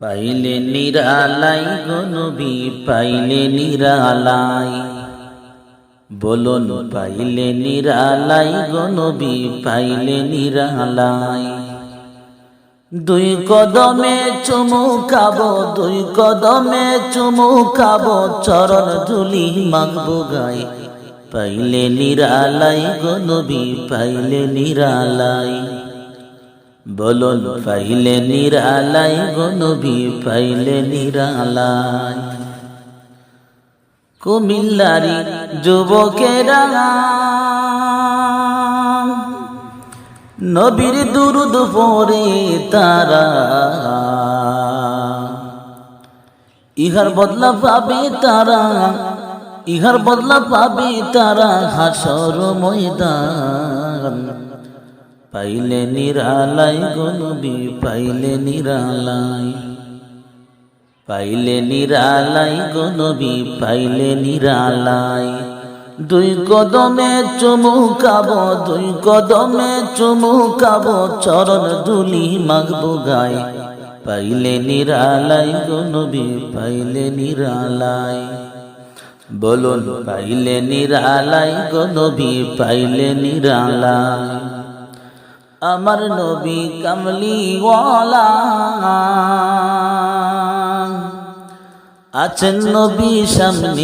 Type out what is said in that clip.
পাইলে নিরালাই গো নবী পাইলে নিরালাই, বলুন পাইলে নিরালাই গো নবী পাইলে নিরালাই। দুই কদমে চুমু খাবো, দুই কদমে চুমু খাবো, চরণ ধুলি মাগবো গায়ে। পাইলে নিরালাই গো নবী পাইলে নিরালাই, বলুন পাইলে নিরালাই গো নবী পাইলে নিরালাই। কুমিল্লারি যুবকেরা নবীর দুরুদ পড়ে তারা, ইহার বদলা পাবে তারা, ইহার বদলা পাবে তারা হাসর ময়দান। পাইলে নিরালাই গো নবী পাইলে নিরালাই, পাইলে নিরালাই গো নবী পাইলে নিরালাই। দুই কদমে চুমু খাবো, দুই কদমে চুমু খাবো, চরণ ধুলি মাগবো গায়ে। পাইলে নিরালাই গো নবী পাইলে নিরালাই, বলুন পাইলে নিরালাই গো নবী পাইলে নিরালাই। আমার নবী কামলিওয়ালা আছেন নবী সামনে